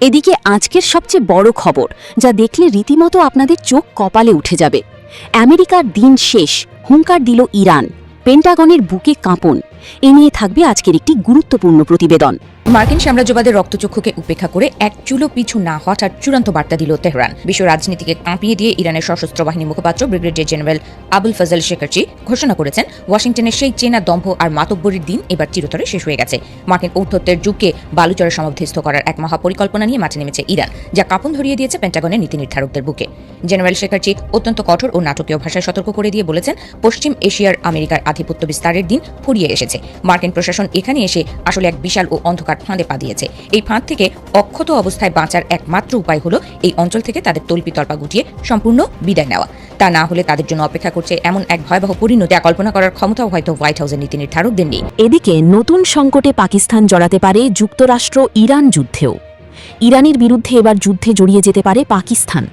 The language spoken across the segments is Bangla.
এদিকে আজকের সবচেয়ে বড় খবর, যা দেখলে রীতিমতো আপনাদের চোখ কপালে উঠে যাবে। আমেরিকার দিন শেষ, হুঙ্কার দিল ইরান, পেন্টাগনের বুকে কাঁপন। এ নিয়ে থাকবে আজকের একটি গুরুত্বপূর্ণ প্রতিবেদন। মার্কিন সাম্রাজ্যবাদের রক্তচক্ষুকে উপেক্ষা করে এক চুলো পিছু না হওয়ার চূড়ান্ত বার্তা দিল তেহরান। বিশ্ব রাজনীতিকে কাঁপিয়ে দিয়ে ইরানের সশস্ত্র বাহিনী মুখপাত্র ব্রিগেডিয়ার জেনারেল আবুল ফজল শেখারচি ঘোষণা করেছেন, ওয়াশিংটনের সেই চেনা দম্ভ আর মাতব্বরির দিন এবার চিরতরে শেষ হয়ে গেছে। মার্কিন ঔদ্ধত্যের যুগকে বালুচরে সমাধিস্থ করার এক মহাপরিকল্পনা নিয়ে মাঠে নেমেছে ইরান, যা কাঁপন ধরিয়ে দিয়েছে পেন্টাগনের নীতি নির্ধারকদের বুকে। জেনারেল শেখারচি অত্যন্ত কঠোর ও নাটকীয় ভাষায় সতর্ক করে দিয়ে বলেছেন, পশ্চিম এশিয়ার আমেরিকার আধিপত্য বিস্তারের দিন ফুরিয়ে এসেছে। মার্কিন প্রশাসন এখানে এসে আসলে এক বিশাল ও অন্ধকার ফাঁদে পা দিয়েছে। এই ফাঁদ থেকে অক্ষত অবস্থায় বাঁচার একমাত্র উপায় হলো এই অঞ্চল থেকে তাদের তল্পিতল্পা গুটিয়ে সম্পূর্ণ বিদায় নেওয়া। তা না হলে তাদের জন্য অপেক্ষা করছে এমন এক ভয়াবহ পরিণতি যা কল্পনা করার ক্ষমতাও হয়তো হোয়াইট হাউসের নীতি নির্ধারকদের নেই। এদিকে নতুন সংকটে পাকিস্তান জড়াতে পারে যুক্তরাষ্ট্র ইরান যুদ্ধেও। ইরানের বিরুদ্ধে এবার যুদ্ধে জড়িয়ে যেতে পারে পাকিস্তান।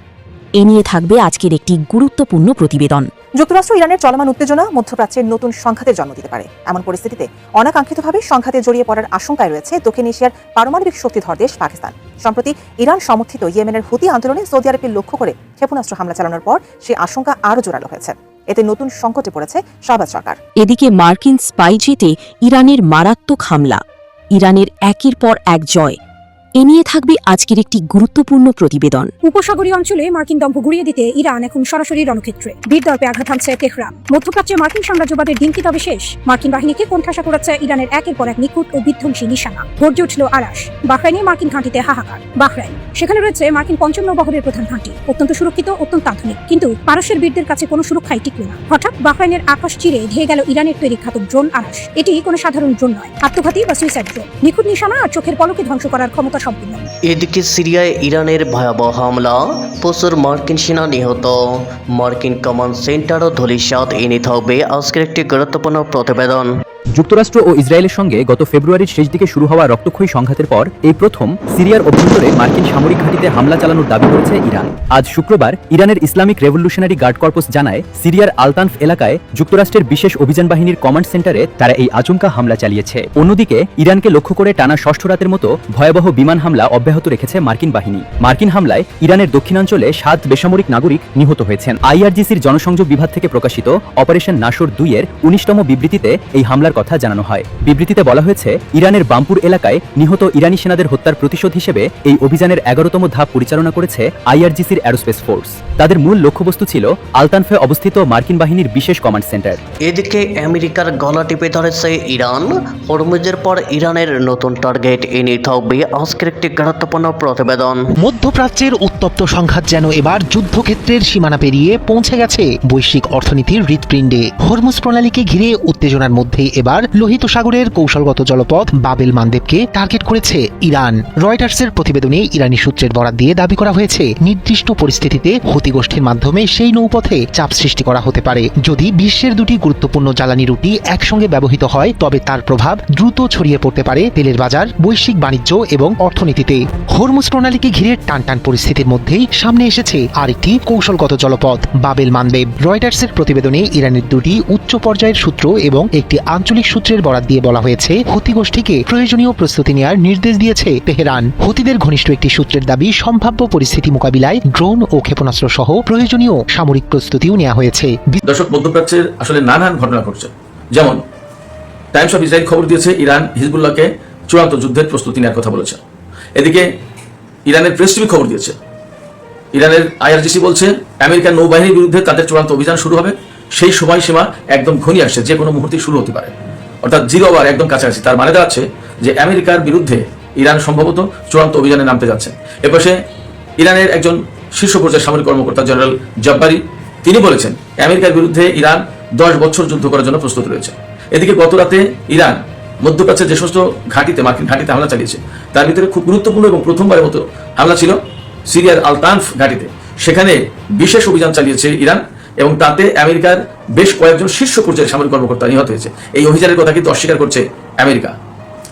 এ নিয়ে থাকবে আজকের একটি গুরুত্বপূর্ণ প্রতিবেদন। যুক্তরাষ্ট্র ইরানের চলমান উত্তেজনা মধ্যপ্রাচ্যের নতুন সংঘাতের জন্ম দিতে পারে। এমন পরিস্থিতিতে অনাকাঙ্ক্ষিতভাবে সংঘাতে জড়িয়ে পড়ার আশঙ্কায় রয়েছে দক্ষিণ এশিয়ার পারমাণবিক শক্তিধর দেশ পাকিস্তান। সম্প্রতি ইরান সমর্থিত ইয়েমেনের হুতি আন্দোলনে সৌদি আরবকে লক্ষ্য করে ক্ষেপণাস্ত্র হামলা চালানোর পর সেই আশঙ্কা আরও জোরালো হয়েছে। এতে নতুন সংকটে পড়েছে শাহবাজ সরকার। এদিকে মার্কিন স্পাইজেটে ইরানের মারাত্মক হামলা, ইরানের একের পর এক জয়। এ নিয়ে থাকবে আজকের একটি গুরুত্বপূর্ণ প্রতিবেদন। উপসাগরীয় অঞ্চলে মার্কিন দম্ভ গুড়িয়ে দিতে ইরান এখন সরাসরি রণক্ষেত্রে। বীরদর্পে আঘাত হানছে তেহরান। মধ্যপ্রাচ্যে মার্কিন সাম্রাজ্যবাদের দিন কি তবে শেষ? মার্কিন বাহিনীকে কোণঠাসা করেছে ইরানের একের পর এক নিখুঁত ও বিধ্বংসী নিশানা। গর্জে উঠল আরাস। বাহরাইনে মার্কিন ঘাঁটিতে হাহাকার। বাহরাইন, সেখানে রয়েছে মার্কিন পঞ্চম নৌবহরের প্রধান ঘাঁটি, অত্যন্ত সুরক্ষিত, অত্যন্ত আধুনিক। কিন্তু পারস্যের বীরদের কাছে কোনো সুরক্ষাই টিকল না। হঠাৎ বাহরাইনের আকাশ চিরে ধেয়ে গেল ইরানের তৈরি ঘাতক ড্রোন আরাস। এটি কোনো সাধারণ ড্রোন নয়, আত্মঘাতী বা সুইসাইড ড্রোন। নিখুঁত নিশানা আর চোখের পলকে ধ্বংস করার ক্ষমতা সম্পন্ন। এদিকে সিরিয়ায় ইরানের ভয়াবহ হামলা, প্রচুর মার্কিন সেনা নিহত, মার্কিন কমান্ড সেন্টারও ধূলিসাৎ। এনে থাকবে আজকের একটি গুরুত্বপূর্ণ প্রতিবেদন। যুক্তরাষ্ট্র ও ইসরায়েলের সঙ্গে গত ফেব্রুয়ারির শেষ দিকে শুরু হওয়া রক্তক্ষয়ী সংঘাতের পর এই প্রথম সিরিয়ার অভ্যন্তরে মার্কিন সামরিক ঘাঁটিতে হামলা চালানোর দাবি করেছে ইরান। আজ শুক্রবার ইরানের ইসলামিক রেভলিউশনারি গার্ড কর্পস জানায়, সিরিয়ার আলতানফ এলাকায় যুক্তরাষ্ট্রের বিশেষ অভিযান বাহিনীর কমান্ড সেন্টারে তারা এই আচমকা হামলা চালিয়েছে। অন্যদিকে ইরানকে লক্ষ্য করে টানা ষষ্ঠ রাতের মতো ভয়াবহ বিমান হামলা অব্যাহত রেখেছে মার্কিন বাহিনী। মার্কিন হামলায় ইরানের দক্ষিণাঞ্চলে 7 বেসামরিক নাগরিক নিহত হয়েছেন। আইআরজিসির জনসংযোগ বিভাগ থেকে প্রকাশিত অপারেশন নাসর 2 এর 19তম বিবৃতিতে এই হামলার কথা জানানো হয়। বিবৃতিতে বলা হয়েছে, ইরানের বামপুর এলাকায় নিহত ইরানি সেনাদের হত্যার প্রতিশোধ হিসেবে এই অভিযানের 11তম ধাপ পরিচালনা করেছে আইআরজিসির অ্যারোস্পেস ফোর্স। তাদের মূল লক্ষ্যবস্তু ছিল আলতানফে অবস্থিত মার্কিন বাহিনীর বিশেষ কমান্ড সেন্টার। এদিকে আমেরিকার গলা টিপে ধরেছে ইরান। হরমুজের পর ইরানের নতুন টার্গেট। এনে থাকবে আজকের একটি গুরুত্বপূর্ণ প্রতিবেদন। মধ্যপ্রাচ্যের উত্তপ্ত সংঘাত যেন এবার যুদ্ধক্ষেত্রের সীমানা পেরিয়ে পৌঁছে গেছে বৈশ্বিক অর্থনীতির হৃৎপিণ্ডে। হরমুজ প্রণালীকে ঘিরে উত্তেজনার মধ্যেই এবার লোহিত সাগরের কৌশলগত জলপথ বাবেল মানদেবকে টার্গেট করেছে ইরান। রয়টার্সের প্রতিবেদনে ইরানি সূত্রের বরাত দিয়ে দাবি করা হয়েছে, নির্দিষ্ট পরিস্থিতিতে হুতি গোষ্ঠীর মাধ্যমে সেই নৌপথে চাপ সৃষ্টি করা হতে পারে। যদি বিশ্বের দুটি গুরুত্বপূর্ণ জ্বালানি রুটি একসঙ্গে ব্যবহৃত হয়, তবে তার প্রভাব দ্রুত ছড়িয়ে পড়তে পারে তেলের বাজার, বৈশ্বিক বাণিজ্য এবং অর্থনীতিতে। হরমুজ প্রণালীকে ঘিরে টানটান পরিস্থিতির মধ্যেই সামনে এসেছে আরেকটি কৌশলগত জলপথ বাবেল মানদেব। রয়টার্সের প্রতিবেদনে ইরানের দুটি উচ্চ পর্যায়ের সূত্র এবং একটি আঞ্চলিক সূত্রের বরাত দিয়ে বলা হয়েছে, হুতি গোষ্ঠীকে প্রয়োজনীয় প্রস্তুতি নেওয়ার নির্দেশ দিয়েছে তেহরান। হুতিদের ঘনিষ্ঠ একটি সূত্রের দাবি, সম্ভাব্য পরিস্থিতি মোকাবিলায় ড্রোন ও ক্ষেপণাস্ত্র সহ প্রয়োজনীয় সামরিক প্রস্তুতিও নেওয়া হয়েছে। দর্শক, মধ্যপ্রাচ্যের আসলে নানান ঘটনা ঘটছে। যেমন টাইমস অফ ইসরায়েল খবর দিয়েছে, ইরান হিজবুল্লাহকে চূড়ান্ত যুদ্ধের প্রস্তুতি নেওয়ার কথা বলেছে। এদিকে ইরানের প্রেস টিভি খবর দিয়েছে, ইরানের আইআরজিসি বলছে আমেরিকার নৌবাহিনীর বিরুদ্ধে তাদের চূড়ান্ত অভিযান শুরু হবে। সেই সময়সীমা একদম ঘনিয়ে আসছে, যে কোনো মুহূর্তে শুরু হতে পারে, অর্থাৎ 0 আওয়ার একদম কাছাকাছি। তার মানে দাঁড়াচ্ছে যে আমেরিকার বিরুদ্ধে ইরান সম্ভবত চূড়ান্ত অভিযানে নামতে যাচ্ছে। এপাশে ইরানের একজন শীর্ষ পর্যায়ের সামরিক কর্মকর্তা জেনারেল জব্বারি, তিনি বলেছেন আমেরিকার বিরুদ্ধে ইরান 10 বছর যুদ্ধ করার জন্য প্রস্তুত রয়েছে। এদিকে গত রাতে ইরান মধ্যপ্রাচ্যের যে সমস্ত ঘাঁটিতে, মার্কিন ঘাঁটিতে হামলা চালিয়েছে, তার ভিতরে খুব গুরুত্বপূর্ণ এবং প্রথমবারের মতো হামলা ছিল সিরিয়ার আলতানফ ঘাঁটিতে। সেখানে বিশেষ অভিযান চালিয়েছে ইরান এবং তাতে আমেরিকার বেশ কয়েকজন শীর্ষ পর্যায়ের সামরিক কর্মকর্তা নিহত হয়েছে। এই অভিযানের কথা কিন্তু অস্বীকার করছে আমেরিকা।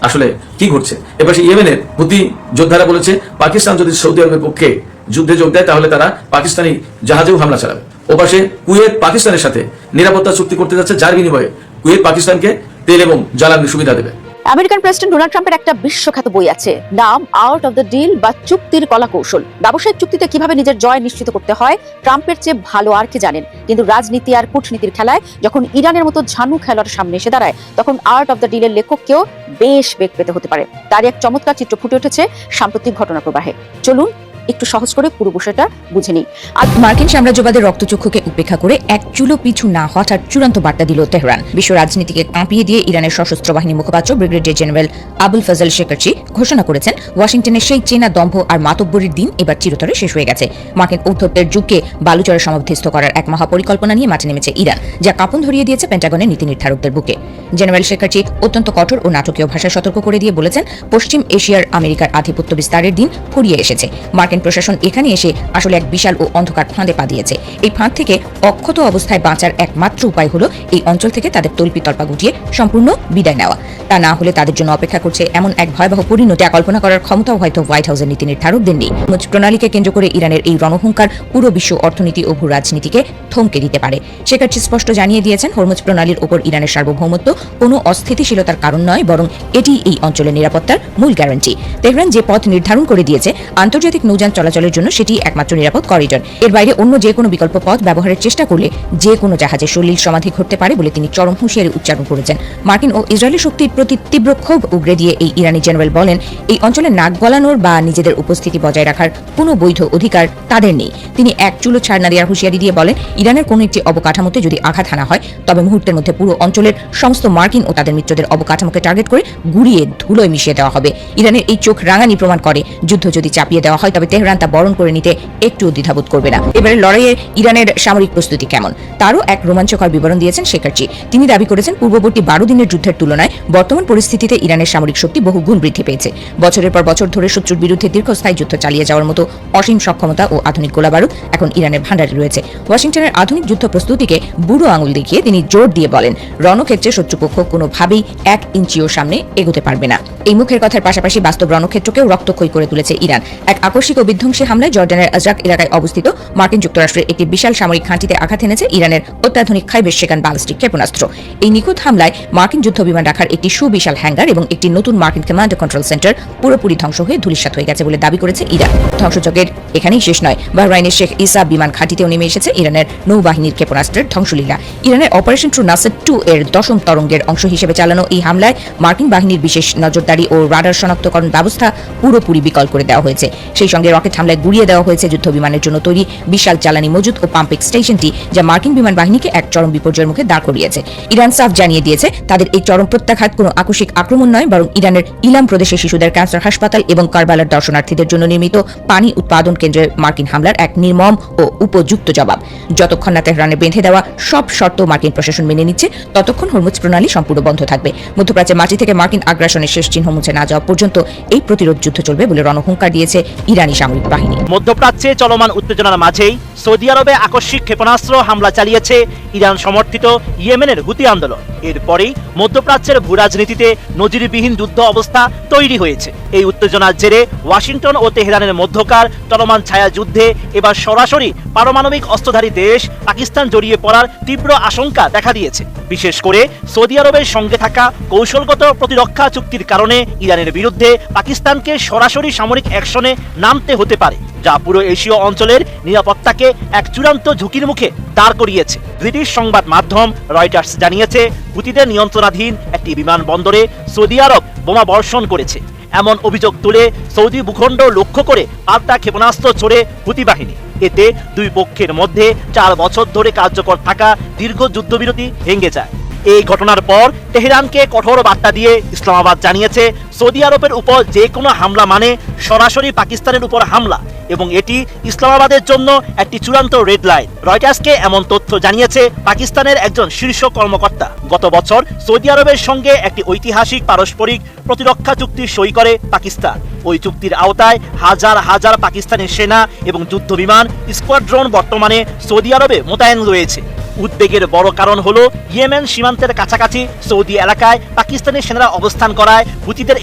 আসলে কি ঘটছে? এপাশে ইয়েমেনের হুতি যোদ্ধারা বলেছে, পাকিস্তান যদি সৌদি আরবের পক্ষে যুদ্ধে যোগ দেয় তাহলে তারা পাকিস্তানি জাহাজেও হামলা চালাবে। ওপাশে কুয়েত পাকিস্তানের সাথে নিরাপত্তা চুক্তি করতে যাচ্ছে, যার বিনিময়ে কুয়েত পাকিস্তানকে তেল এবং জ্বালানির সুবিধা দেবে। আমেরিকান প্রেসিডেন্ট ডোনাল্ড ট্রাম্পের একটা বিশ্বখ্যাত বই আছে, নাম আউট অফ দ্য ডিল বা চুক্তির কলা কৌশল। ব্যবসায়িক চুক্তিতে কিভাবে নিজের জয় নিশ্চিত করতে হয় ট্রাম্পের চেয়ে ভালো আর কে জানেন। কিন্তু রাজনীতি আর কূটনীতির খেলায় যখন ইরানের মতো ঝানু খেলোয়াড় সামনে এসে দাঁড়ায়, তখন আর্ট অফ দ্য ডিলের লেখককেও বেশ বেগ পেতে হতে পারে। তারই এক চমৎকার চিত্র ফুটে উঠেছে সাম্প্রতিক ঘটনা প্রবাহে। চলুন একটু সহজ করে পুরো বিষয়টা বুঝে নিই। আর মার্কিন সাম্রাজ্যবাদের রক্তচক্ষুকে উপেক্ষা করে এক চুলো পিছু না হওয়ার চূড়ান্ত বার্তা দিল তেহরান। বিশ্ব রাজনীতিকে কাঁপিয়ে দিয়ে ইরানের সশস্ত্র বাহিনীর মুখপাত্র ব্রিগেডিয়ার জেনারেল আবুল ফজল শেখারচি ঘোষণা করেছেন, ওয়াশিংটনের সেই চেনা দম্ভ আর মাতব্বরির দিন এবার চিরতরে শেষ হয়ে গেছে। মার্কিন ঔদ্ধত্যের যুগকে বালুচরে সমাধিস্থ করার এক মহাপরিকল্পনা নিয়ে মাঠে নেমেছে ইরান, যা কাঁপন ধরিয়ে দিয়েছে পেন্টাগনের নীতি নির্ধারকদের বুকে। জেনারেল শেখারচি অত্যন্ত কঠোর ও নাটকীয় ভাষায় সতর্ক করে দিয়ে বলেছেন, পশ্চিম এশিয়ার আমেরিকার আধিপত্য বিস্তারের দিন ফুরিয়ে এসেছে। মার্কিন প্রশাসন এখানে এসে আসলে এক বিশাল ও অন্ধকার ফাঁদে পা দিয়েছে। এই ফাঁদ থেকে অক্ষত অবস্থায় বাঁচার একমাত্র উপায় হলো এই অঞ্চল থেকে তাদের তল্পিতল্পা গুটিয়ে সম্পূর্ণ বিদায় নেওয়া। তা না হলে তাদের জন্য অপেক্ষা করছে এমন এক ভয়াবহ পরিণতি কল্পনা করার ক্ষমতাও হয়তো হোয়াইট হাউসের নীতি নির্ধারকদের নেই। প্রণালীকে কেন্দ্র করে ইরানের এই রণহুঙ্কার পুরো বিশ্ব অর্থনীতি ও ভূ রাজনীতিকে থমকে দিতে পারে। শেখারচি স্পষ্ট জানিয়ে দিয়েছেন, হরমুজ প্রণালীর ওপর ইরানের সার্বভৌমত্ব কোনো অস্থিতিশীলতার কারণ নয়, বরং এটি এই অঞ্চলের নিরাপত্তার মূল গ্যারান্টি। তেহরান যে পথ নির্ধারণ করে দিয়েছে আন্তর্জাতিক নৌযান চলাচলের জন্য, সেটি একমাত্র নিরাপদ করিডর। এর বাইরে অন্য যে কোনো বিকল্প পথ ব্যবহারের চেষ্টা করলে যে কোনো জাহাজে সলিল সমাধি ঘটতে পারে বলে তিনি চরম হুঁশিয়ারি উচ্চারণ করেছেন। মার্কিন ও ইসরায়েলি শক্তির প্রতি তীব্র ক্ষোভ উগরে দিয়ে এই ইরানি জেনারেল বলেন, এই অঞ্চলে নাক গলানোর বা নিজেদের উপস্থিতি বজায় রাখার কোনো বৈধ অধিকার তাদের নেই। তিনি এক চুলো ছাড় না দেওয়ার হুঁশিয়ারি দিয়ে বলেন, ইরানের কোনো একটি অবকাঠামোতে যদি আঘাত হানা হয়, তবে মুহূর্তের মধ্যে পুরো অঞ্চলের সমস্ত মার্কিন ও তাদের মিত্রদের অবকাঠামোকে টার্গেট করে গুড়িয়ে ধুলোয় মিশিয়ে দেওয়া হবে। ইরানের এই চোখ রাঙানি প্রমাণ করে, যুদ্ধ যদি চাপিয়ে দেওয়া হয় তবে তেহরান তা বরণ করে নিতে একটু দ্বিধাবোধ করবে না। এবারে লড়াইয়ে ইরানের সামরিক প্রস্তুতি কেমন, তারও এক রোমাঞ্চকর বিবরণ দিয়েছেন শেখারচি। তিনি দাবি করেছেন, পূর্ববর্তী 12 দিনের যুদ্ধের তুলনায় বর্তমান পরিস্থিতিতে ইরানের সামরিক শক্তি বহু গুণ বৃদ্ধি পেয়েছে। বছরের পর বছর ধরে শত্রুর বিরুদ্ধে দীর্ঘস্থায়ী যুদ্ধ চালিয়ে যাওয়ার মতো অসীম সক্ষমতা ও আধুনিক গোলাবারুদ এখন ইরানের ভান্ডারে রয়েছে। ওয়াশিংটনের আধুনিক যুদ্ধ প্রস্তুতিকে বুড়ো আঙুল দেখিয়ে তিনি জোর দিয়ে বলেন, রণক্ষেত্রে শত্রুপক্ষ কোনোভাবেই 1 ইঞ্চিও সামনে এগোতে পারবে না। এই মুখের কথার পাশাপাশি বাস্তব রণক্ষেত্রকেও রক্তক্ষয়ী করে তুলেছে ইরান। এক আকস্মিক ও বিধ্বংসী হামলায় জর্ডানের আজরাক এলাকায় অবস্থিত মার্কিন যুক্তরাষ্ট্রের একটি বিশাল সামরিক ঘাঁটিতে আঘাত এনেছে ইরানের অত্যাধুনিক খাইবের শেখান ব্যালিস্টিক ক্ষেপণাস্ত্র। এই নিখুঁত হামলায় মার্কিন যুদ্ধ বিমান রাখার একটি সুবিশাল হ্যাঙ্গার এবং একটি নতুন মার্কিন কমান্ড কন্ট্রোল সেন্টার পুরোপুরি ধ্বংস হয়ে ধূলিসাৎ হয়ে গেছে বলে দাবি করেছে ইরান। ধ্বংসযজ্ঞের এখানেই শেষ নয়, বাহরাইনের শেখ ইসা বিমান ঘাঁটিতেও নেমে এসেছে ইরানের নৌবাহিনীর ক্ষেপণাস্ত্রের ধ্বংসলীলা। ইরানের অপারেশন ট্রু নাসের 2 এর 10ম তরঙ্গের অংশ হিসেবে চালানো এই হামলায় মার্কিন বাহিনীর বিশেষ নজরদারি ও রাডার শনাক্তকরণ ব্যবস্থা পুরোপুরি বিকল করে দেওয়া হয়েছে। সেই সঙ্গে রকেট হামলায় গুড়িয়ে দেওয়া হয়েছে যুদ্ধ বিমানের জন্য তৈরি বিশাল জ্বালানি মজুদ ও পাম্পিং স্টেশনটি, যা মার্কিন বিমান বাহিনীকে এক চরম বিপর্যয়ের মুখে দাঁড় করিয়েছে। ইরান সাফ জানিয়ে দিয়েছে, তাদের এই চরম প্রত্যাঘাত কোনো আকস্মিক আক্রমণ নয়, বরং ইরানের ইলাম প্রদেশে শিশুদের ক্যান্সার হাসপাতাল এবং কারবালার দর্শনার্থীদের জন্য নির্মিত পানি উৎপাদন কেন্দ্রে মার্কিন হামলার এক নির্মম ও উপযুক্ত জবাব। যতক্ষণ না তেহরানে বেঁধে দেওয়া সব শর্ত মার্কিন প্রশাসন মেনে নিচ্ছে, ততক্ষণ হরমুজ প্রণালী সম্পূর্ণ বন্ধ থাকবে। মধ্যপ্রাচ্যের মাটি থেকে মার্কিন আগ্রাসনের শেষ চিহ্ন মুছে না যাওয়া পর্যন্ত এই প্রতিরোধ যুদ্ধ চলবে বলে রণহুঙ্কার দিয়েছে ইরানি সামরিক বাহিনী। মধ্যপ্রাচ্যে চলমান উত্তেজনার মাঝেই সৌদি আরবে আকস্মিক ক্ষেপণাস্ত্র হামলা চালিয়েছে ইরান সমর্থিত ইয়েমেনের হুতি আন্দোলন। এরপরেই মধ্যপ্রাচ্যের ভূরাজনীতিতে নজিরবিহীন যুদ্ধ অবস্থা তৈরি হয়েছে। এই উত্তেজনার জেরে ওয়াশিংটন ও তেহরানের মধ্যকার চলমান ছায়া যুদ্ধে এবার সরাসরি পারমাণবিক অস্ত্রধারী দেশ পাকিস্তান জড়িয়ে পড়ার তীব্র আশঙ্কা দেখা দিয়েছে। বিশেষ করে সৌদি আরবের সঙ্গে থাকা কৌশলগত প্রতিরক্ষা চুক্তির কারণে ইরানের বিরুদ্ধে পাকিস্তানকে সরাসরি সামরিক অ্যাকশনে নামতে হতে পারে, যা পুরো এশীয় অঞ্চলের নিরাপত্তাকে এক চূড়ান্ত ঝুঁকির মুখে দাঁড় করিয়েছে। ব্রিটিশ সংবাদ মাধ্যম রয়টার্স জানিয়েছে, হুতিদের নিয়ন্ত্রণাধীন একটি বিমানবন্দরে সৌদি আরব বোমা বর্ষণ করেছে। এমন অভিযোগ তুলে সৌদি ভূখণ্ড লক্ষ্য করে পাল্টা ক্ষেপণাস্ত্র ছোড়ে হুতি বাহিনী। এতে দুই পক্ষের মধ্যে 4 বছর ধরে কার্যকর থাকা দীর্ঘ যুদ্ধবিরতি ভেঙে যায়। এই ঘটনার পর তেহরানকে কঠোর বার্তা দিয়ে ইসলামাবাদ জানিয়েছে, সৌদি আরবের উপর যে কোনো হামলা মানে সরাসরি পাকিস্তানের উপর হামলা, এবং এটি ইসলামাবাদের জন্য একটি চূড়ান্ত রেড লাইন। রয়টার্সকে এমন তথ্য জানিয়েছে পাকিস্তানের একজন শীর্ষ কর্মকর্তা। গত বছর সৌদি আরবের সঙ্গে একটি ঐতিহাসিক পারস্পরিক প্রতিরক্ষা চুক্তি সই করে পাকিস্তান। ওই চুক্তির আওতায় হাজার হাজার পাকিস্তানি সেনা এবং যুদ্ধ বিমান স্কোয়াড্রন বর্তমানে সৌদি আরবে মোতায়েন রয়েছে। উদ্বেগের বড় কারণ হলো ইয়েমেন সীমান্তের কাছাকাছি সৌদি এলাকায় পাকিস্তানি সেনারা অবস্থান করায় হুতিদের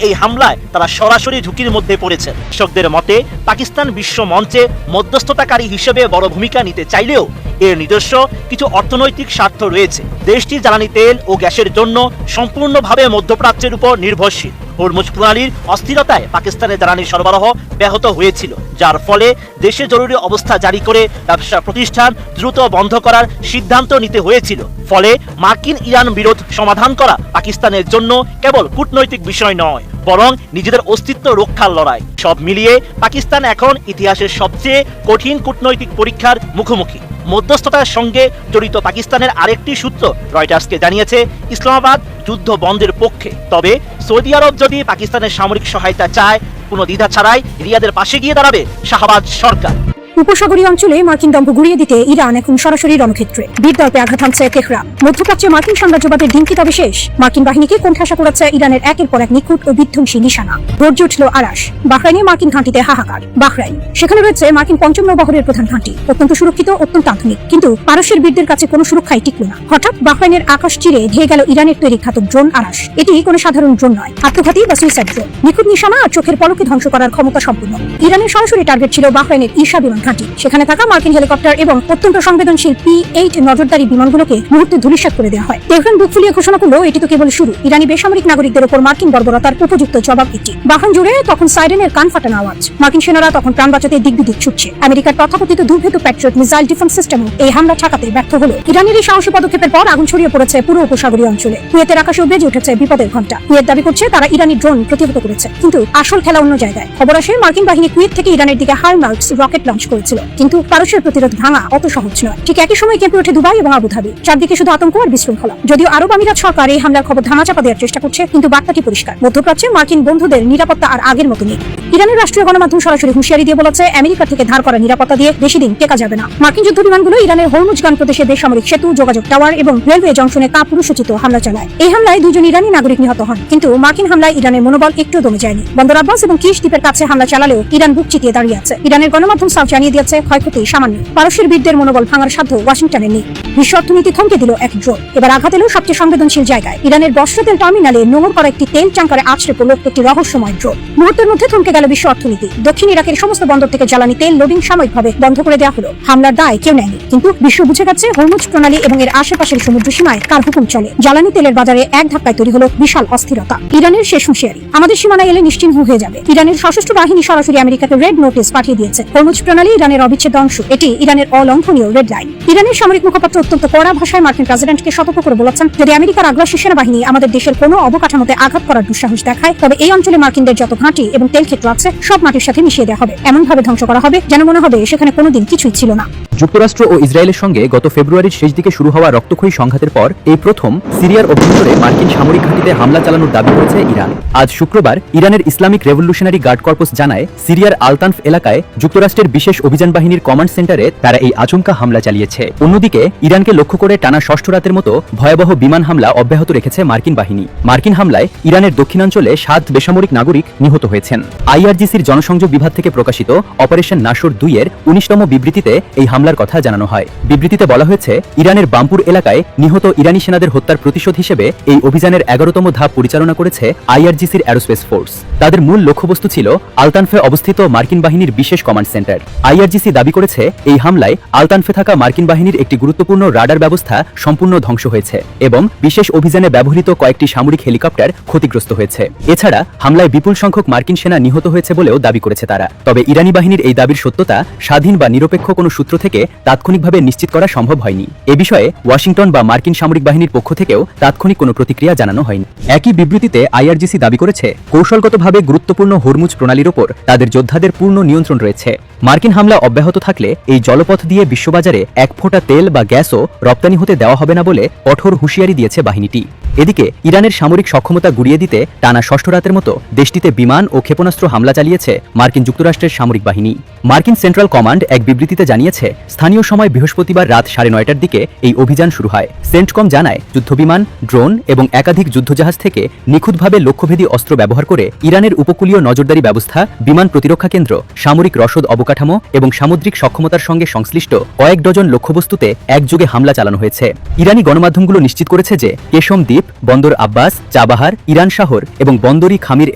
এই হামলায় তারা সরাসরি ঝুঁকির মধ্যে পড়েছে। বিশেষজ্ঞদের মতে পাকিস্তান বিশ্ব মঞ্চে মধ্যস্থতাকারী হিসেবে বড় ভূমিকা নিতে চাইলেও এর নিজস্ব কিছু অর্থনৈতিক স্বার্থ রয়েছে। দেশটি জ্বালানি তেল ও গ্যাসের জন্য সম্পূর্ণভাবে মধ্যপ্রাচ্যের উপর নির্ভরশীল। হরমুজ প্রণালীর অস্থিরতায় পাকিস্তানের জ্বালানি সরবরাহ ব্যাহত হয়েছিল, যার ফলে দেশে জরুরি অবস্থা জারি করে ব্যবসা প্রতিষ্ঠান দ্রুত বন্ধ করার সিদ্ধান্ত নিতে হয়েছিল। ফলে মার্কিন ইরান বিরোধ সমাধান করা পাকিস্তানের জন্য কেবল কূটনৈতিক বিষয় নয়, বরং নিজেদের অস্তিত্ব রক্ষার লড়াই। সব মিলিয়ে পাকিস্তান এখন ইতিহাসের সবচেয়ে কঠিন কূটনৈতিক পরীক্ষার মুখোমুখি। মধ্যস্থতার সঙ্গে জড়িত পাকিস্তানের আরেকটি সূত্র রয়টার্সকে জানিয়েছে ইসলামাবাদ যুদ্ধ বন্ধের পক্ষে। তবে সৌদি আরব যদি পাকিস্তানের সামরিক সহায়তা চায়, কোনো দ্বিধা ছাড়াই রিয়াদের পাশে গিয়ে দাঁড়াবে শাহবাজ সরকার। উপসাগরীয় অঞ্চলে মার্কিন দম্ভ গুড়িয়ে দিতে ইরান এখন সরাসরি রণক্ষেত্রে। বিদ্যর্পে আঘাত হানছে তেহরান। মধ্যপ্রাচ্যে মার্কিন সাম্রাজ্যবাদের দিন কি তবে শেষ? মার্কিন বাহিনীকে কোণঠাসা করেছে ইরানের একের পর এক নিখুঁত ও বিধ্বংসী নিশানা। গর্জে উঠল আরাস। বাহরাইনে মার্কিন ঘাঁটিতে হাহাকার। বাহরাইন, সেখানে রয়েছে মার্কিন পঞ্চম নৌবহরের প্রধান ঘাঁটি, অত্যন্ত সুরক্ষিত, অত্যন্ত আধুনিক। কিন্তু পারস্যের বীরদের কাছে কোনো সুরক্ষাই টিকল না। হঠাৎ বাহরাইনের আকাশ চিরে ধেয়ে গেল ইরানের তৈরি ঘাতক ড্রোন আরাস। এটি কোনো সাধারণ ড্রোন নয়, আত্মঘাতী বা সুইসাইড ড্রোন। নিখুঁত নিশানা আর চোখের পলকে ধ্বংস করার ক্ষমতা সম্পন্ন। ইরানের সরাসরি টার্গেট ছিল বাহরাইনের ঈশা বিমান ঘাঁটি। সেখানে থাকা মার্কিন হেলিকপ্টার এবং অত্যন্ত সংবেদনশীল P-8 নজরদারি বিমানগুলোকে মুহূর্তে ধূলিসাৎ করে দেওয়া হয়। তেহরান বুক ফুলিয়ে ঘোষণা করলো, এটি তো কেবল শুরু। ইরানি বেসামরিক নাগরিকদের উপর মার্কিন বর্বরতার উপযুক্ত জবাব এটি। বাহরাইন জুড়ে তখন সাইরেনের কান ফাটানো আওয়াজ। মার্কিন সেনারা তখন প্রাণ বাঁচাতে দিক বিদিক ছুটছে। আমেরিকার তথাকথিত দুর্ভেদ্য প্যাট্রিয়ট মিসাইল ডিফেন্স সিস্টেমও এই হামলা ঠেকাতে ব্যর্থ হলো। ইরানের এই সাহসী পদক্ষেপের পর আগুন ছড়িয়ে পড়েছে পুরো উপসাগরীয় অঞ্চলে। কুয়েতের আকাশেও বেজে উঠেছে বিপদের ঘণ্টা। কুয়েত দাবি করছে তারা ইরানি ড্রোন প্রতিহত করেছে, কিন্তু আসল খেলা অন্য জায়গায়। খবর আসে মার্কিন বাহিনী কুয়েত থেকে ইরানের দিকে হাইমার্কস রকেট লঞ্চ করেছিল, কিন্তু পারস্যের প্রতিরোধ ভাঙা অত সহজ নয়। ঠিক একই সময় কেঁপে ওঠে দুবাই এবং আবুধাবি। চারদিকে শুধু আতঙ্ক আর বিশৃঙ্খলা। যদিও আরব আমিরাত সরকার এই হামলার খবর ধামাচাপা দেওয়ার চেষ্টা করছে, কিন্তু বার্তাটি পরিষ্কার। মধ্যপ্রাচ্যে মার্কিন বন্ধুদের নিরাপত্তা আর আগের মতো নেই। ইরানের রাষ্ট্রীয় গণমাধ্যম সরাসরি হুঁশিয়ারি দিয়ে বলেছে, আমেরিকা থেকে ধার করা নিরাপত্তা দিয়ে বেশি দিন টেকা যাবে না। মার্কিন যুদ্ধ বিমানগুলো ইরানের হরমুজগান প্রদেশে বেসামরিক সেতু, যোগাযোগ টাওয়ার এবং রেলওয়ে জংশনে কাপুরুষোচিত হামলা চালায়। এই হামলায় 2 জন ইরানি নাগরিক নিহত হন, কিন্তু মার্কিন হামলায় ইরানের মনোবল একটু দমে যায়নি। বন্দর আব্বাস এবং কিশ দ্বীপের কাছে হামলা চালালেও ইরান বুক চিতিয়ে দাঁড়িয়ে আছে। ইরানের গণমাধ্যম সাফ জানিয়ে দিয়েছে, ক্ষয়ক্ষতি সামান্য। পারস্যের বীরদের মনোবল ভাঙার সাধ্য ওয়াশিংটনের নেই। বিশ্ব অর্থনীতি থমকে দিল এক ড্রোন। এবার আঘাত এলো সবচেয়ে সংবেদনশীল জায়গায়। ইরানের বস্ত্র তেল টার্মিনালে নোঙর করা একটি তেল ট্যাঙ্কারে আছড়ে পড়ল একটি রহস্যময় ড্রোন। মুহূর্তের মধ্যে থমকে গেল বিশ্ব অর্থনীতি। দক্ষিণ ইরাকের সমস্ত বন্দর থেকে জ্বালানি তেল লোডিং সাময়িকভাবে বন্ধ করে দেওয়া হলো। হামলার দায় কেউ নেয়নি, কিন্তু বিশ্ব বুঝে গেছে হরমুজ প্রণালী এবং এর আশেপাশের সমুদ্র সীমায় কার হুকুম চলে। জ্বালানি তেলের বাজারে এক ধাক্কায় তৈরি হলো বিশাল অস্থিরতা। ইরানের শেষ হুঁশিয়ারি, আমাদের সীমানায় এলে নিশ্চিহ্ন হয়ে যাবে। ইরানের সশস্ত্র বাহিনী সরাসরি আমেরিকাকে রেড নোটিস পাঠিয়ে দিয়েছে। হরমুজ প্রণালী ইরানের অবিচ্ছেদ্য অংশ। এটি ইরানের অলঙ্ঘনীয় রেড লাইন। ইরানের সামরিক মুখপাত্র অত্যন্ত কড়া ভাষায় মার্কিন প্রেসিডেন্টকে সতর্ক করে বলেছেন, যদি আমেরিকার আগ্রাসী সেনাবাহিনী আমাদের দেশের কোনো অবকাঠামোতে আঘাত করার দুঃসাহস দেখায়, তবে এই অঞ্চলে মার্কিনদের যত ঘাঁটি এবং তেল ক্ষেত্র আছে সব মাটির সাথে মিশিয়ে দেওয়া হবে। এমন ভাবে ধ্বংস করা হবে যেন মনে হবে সেখানে কোনোদিন কিছুই ছিল না। যুক্তরাষ্ট্র ও ইসরায়েলের সঙ্গে গত ফেব্রুয়ারির শেষ দিকে শুরু হওয়া রক্তক্ষয়ী সংঘাতের পর এই প্রথম সিরিয়ার অভ্যন্তরে মার্কিন সামরিক ঘাঁটিতে হামলা চালানোর দাবি করেছে ইরান। আজ শুক্রবার ইরানের ইসলামিক রেভলিউশনারি গার্ড কর্পস জানায়, সিরিয়ার আলতানফ এলাকায় যুক্তরাষ্ট্রের বিশেষ অভিযান বাহিনীর কমান্ড সেন্টারে তারা এই আচমকা হামলা চালিয়েছে। অন্যদিকে ইরানকে লক্ষ্য করে টানা 6ষ্ঠ রাতের মতো ভয়াবহ বিমান হামলা অব্যাহত রেখেছে মার্কিন বাহিনী। মার্কিন হামলায় ইরানের দক্ষিণাঞ্চলে 7 বেসামরিক নাগরিক নিহত হয়েছেন। আইআরজিসির জনসংযোগ বিভাগ থেকে প্রকাশিত অপারেশন নাসর 2 এর 19তম বিবৃতিতে এই হামলার কথা জানানো হয়। বিবৃতিতে বলা হয়েছে, ইরানের বাম্পুর এলাকায় নিহত ইরানি সেনাদের হত্যার প্রতিশোধ হিসেবে এই অভিযানের 11তম ধাপ পরিচালনা করেছে আইআরজিসির অ্যারোস্পেস ফোর্স। তাদের মূল লক্ষ্যবস্তু ছিল আলতানফে অবস্থিত মার্কিন বাহিনীর বিশেষ কমান্ড সেন্টার। আইআরজিসি দাবি করেছে, এই হামলায় আলতানফে থাকা মার্কিন বাহিনীর একটি গুরুত্বপূর্ণ রাডার ব্যবস্থা সম্পূর্ণ ধ্বংস হয়েছে এবং বিশেষ অভিযানে ব্যবহৃত কয়েকটি সামরিক হেলিকপ্টার ক্ষতিগ্রস্ত হয়েছে। এছাড়া হামলায় বিপুল সংখ্যক মার্কিন সেনা নিহত হয়েছে বলেও দাবি করেছে তারা। তবে ইরানি বাহিনীর এই দাবির সত্যতা স্বাধীন বা নিরপেক্ষ কোনো সূত্র থেকে তাৎক্ষণিকভাবে নিশ্চিত করা সম্ভব হয়নি। এ বিষয়ে ওয়াশিংটন বা মার্কিন সামরিক বাহিনীর পক্ষ থেকেও তাৎক্ষণিক কোনো প্রতিক্রিয়া জানানো হয়নি। একই বিবৃতিতে আইআরজিসি দাবি করেছে, কৌশলগতভাবে গুরুত্বপূর্ণ হরমুজ প্রণালীর ওপর তাদের যোদ্ধাদের পূর্ণ নিয়ন্ত্রণ রয়েছে। মার্কিন হামলা অব্যাহত থাকলে এই জলপথ দিয়ে বিশ্ববাজারে এক ফোঁটা তেল বা গ্যাসও রপ্তানি হতে দেওয়া হবে না বলে কঠোর হুঁশিয়ারি দিয়েছে বাহিনীটি। এদিকে ইরানের সামরিক সক্ষমতা গুড়িয়ে দিতে টানা 6ষ্ঠ রাতের মতো দেশটিতে বিমান ও ক্ষেপণাস্ত্র হামলা চালিয়েছে মার্কিন যুক্তরাষ্ট্রের সামরিক বাহিনী। মার্কিন সেন্ট্রাল কমান্ড এক বিবৃতিতে জানিয়েছে, স্থানীয় সময় বৃহস্পতিবার রাত 9:30টার দিকে এই অভিযান শুরু হয়। সেন্টকম জানায়, যুদ্ধবিমান, ড্রোন এবং একাধিক যুদ্ধজাহাজ থেকে নিখুঁতভাবে লক্ষ্যভেদী অস্ত্র ব্যবহার করে ইরানের উপকূলীয় নজরদারি ব্যবস্থা, বিমান প্রতিরক্ষা কেন্দ্র, সামরিক রসদ অবকাঠামো অবকাঠামো এবং সামুদ্রিক সক্ষমতার সঙ্গে সংশ্লিষ্ট কয়েক ডজন লক্ষ্যবস্তুতে একযোগে হামলা চালানো হয়েছে। ইরানি গণমাধ্যমগুলো নিশ্চিত করেছে যে কেশম দ্বীপ, বন্দর আব্বাস, চাবাহার, ইরান শহর এবং বন্দরি খামির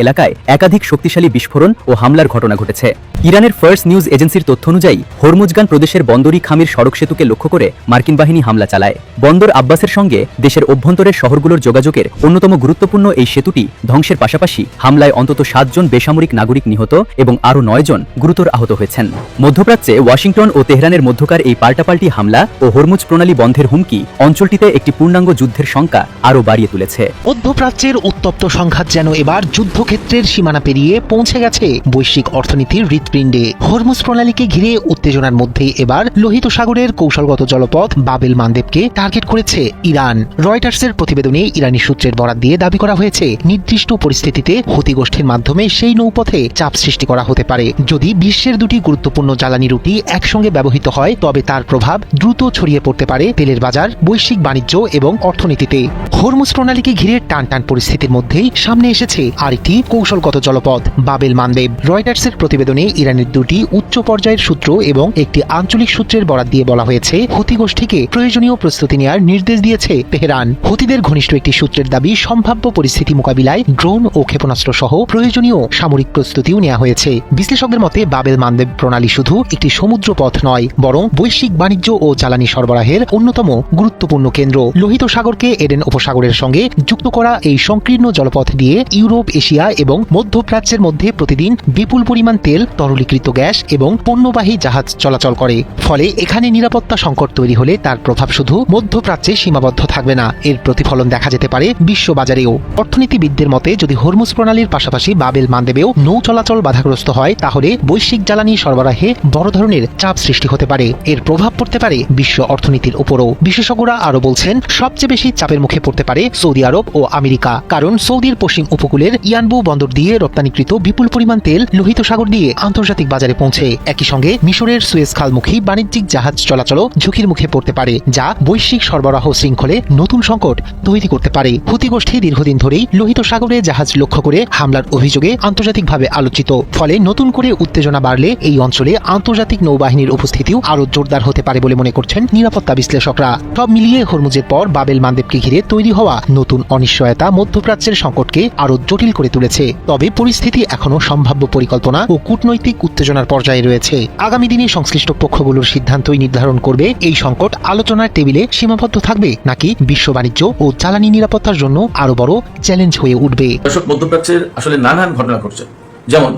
এলাকায় একাধিক শক্তিশালী বিস্ফোরণ ও হামলার ঘটনা ঘটেছে। ইরানের ফার্স্ট নিউজ এজেন্সির তথ্য অনুযায়ী হরমুজগান প্রদেশের বন্দরি খামির সড়ক সেতুকে লক্ষ্য করে মার্কিন বাহিনী হামলা চালায়। বন্দর আব্বাসের সঙ্গে দেশের অভ্যন্তরের শহরগুলোর যোগাযোগের অন্যতম গুরুত্বপূর্ণ এই সেতুটি ধ্বংসের পাশাপাশি হামলায় অন্তত 7 জন বেসামরিক নাগরিক নিহত এবং আরও 9 জন গুরুতর আহত হয়েছেন। মধ্যপ্রাচ্যে ওয়াশিংটন ও তেহরানের মধ্যকার এই পাল্টাপাল্টি হামলা ও হরমুজ প্রণালী বন্ধের হুমকি অঞ্চলটিতে একটি পূর্ণাঙ্গ যুদ্ধের শঙ্কা আরও বাড়িয়ে তুলেছে। মধ্যপ্রাচ্যের উত্তপ্ত সংঘাত যেন এবার যুদ্ধক্ষেত্রের সীমানা পেরিয়ে পৌঁছে গেছে বৈশ্বিক অর্থনীতির হৃৎপিণ্ডে। হরমুজ প্রণালীকে ঘিরে উত্তেজনার মধ্যেই এবার লোহিত সাগরের কৌশলগত জলপথ বাবেল মানদেবকে টার্গেট করেছে ইরান। রয়টার্সের প্রতিবেদনে ইরানি সূত্রের বরাত দিয়ে দাবি করা হয়েছে, নির্দিষ্ট পরিস্থিতিতে হুতি গোষ্ঠীর মাধ্যমে সেই নৌপথে চাপ সৃষ্টি করা হতে পারে। যদি বিশ্বের দুটি গুরুত্বপূর্ণ জ্বালানি রুটি একসঙ্গে ব্যবহৃত হয় তবে তার প্রভাব দ্রুত ছড়িয়ে পড়তে পারে তেলের বাজার, বৈশ্বিক বাণিজ্য এবং অর্থনীতিতে। হরমুজ প্রণালীকে ঘিরে টানটান পরিস্থিতির মধ্যেই সামনে এসেছে আরেকটি কৌশলগত জলপথ বাবেল মানদেব। রয়টার্সের প্রতিবেদনে ইরানের দুটি উচ্চ পর্যায়ের সূত্র এবং একটি আঞ্চলিক সূত্রের বরাত দিয়ে বলা হয়েছে, হুতি গোষ্ঠীকে প্রয়োজনীয় প্রস্তুতি নেওয়ার নির্দেশ দিয়েছে তেহরান। হুতিদের ঘনিষ্ঠ একটি সূত্রের দাবি, সম্ভাব্য পরিস্থিতি মোকাবিলায় ড্রোন ও ক্ষেপণাস্ত্র সহ প্রয়োজনীয় সামরিক প্রস্তুতিও নেওয়া হয়েছে। বিশ্লেষকদের মতে বাবেল মানদেব প্রণালী শুধু একটি সমুদ্র পথ নয়, বরং বৈশ্বিক বাণিজ্য ও জ্বালানি সরবরাহের অন্যতম গুরুত্বপূর্ণ কেন্দ্র। লোহিত সাগরকে এডেন উপসাগরের সঙ্গে যুক্ত করা এই সংকীর্ণ জলপথ দিয়ে ইউরোপ, এশিয়া এবং মধ্যপ্রাচ্যের মধ্যে প্রতিদিন বিপুল পরিমাণ তেল, তরলীকৃত গ্যাস এবং পণ্যবাহী জাহাজ চলাচল করে। ফলে এখানে নিরাপত্তা সংকট তৈরি হলে তার প্রভাব শুধু মধ্যপ্রাচ্যে সীমাবদ্ধ থাকবে না, এর প্রতিফলন দেখা যেতে পারে বিশ্ববাজারেও। অর্থনীতিবিদদের মতে যদি হরমুজ প্রণালীর পাশাপাশি বাবেল মানদেবেও নৌ চলাচল বাধাগ্রস্ত হয় তাহলে বৈশ্বিক জ্বালানি সরবরাহে বড় ধরনের চাপ সৃষ্টি হতে পারে। এর প্রভাব পড়তে পারে বিশ্ব অর্থনীতির উপরও। বিশেষজ্ঞরা আরও বলছেন, সবচেয়ে বেশি চাপের মুখে পড়তে পারে সৌদি আরব ও আমেরিকা, কারণ সৌদির পশ্চিম উপকূলের ইয়ানবু বন্দর দিয়ে রপ্তানিকৃত বিপুল পরিমাণ তেল লোহিত সাগর দিয়ে আন্তর্জাতিক বাজারে পৌঁছে। একই সঙ্গে মিশরের সুয়েজ খালমুখী বাণিজ্যিক জাহাজ চলাচলও ঝুঁকির মুখে পড়তে পারে, যা বৈশ্বিক সরবরাহ শৃঙ্খলে নতুন সংকট তৈরি করতে পারে। হুতি গোষ্ঠী দীর্ঘদিন ধরেই লোহিত সাগরে জাহাজ লক্ষ্য করে হামলার অভিযোগে আন্তর্জাতিকভাবে আলোচিত। ফলে নতুন করে উত্তেজনা বাড়লে এই অঞ্চলে আন্তর্জাতিক নৌবাহিনীর উপস্থিতিও আরও জোরদার হতে পারে বলে মনে করছেন নিরাপত্তা বিশ্লেষকরা। সব মিলিয়ে হরমুজের পর বাবেল মানদেবকে ঘিরে তৈরি হওয়া নতুন অনিশ্চয়তা মধ্যপ্রাচ্যের সংকটকে আরও জটিল করে তুলেছে। তবে পরিস্থিতি এখনও সম্ভাব্য পরিকল্পনা ও কূটনৈতিক উত্তেজনার পর্যায়ে রয়েছে। আগামী দিনে সংশ্লিষ্ট পক্ষগুলোর সিদ্ধান্তই নির্ধারণ করবে এই সংকট আলোচনার টেবিলে সীমাবদ্ধ থাকবে নাকি বিশ্ব বাণিজ্য ও জ্বালানি নিরাপত্তার জন্য আরো বড় চ্যালেঞ্জ হয়ে উঠবে। দর্শক, মধ্যপ্রাচ্যের আসলে নানান ঘটনা ঘটছে। যেমন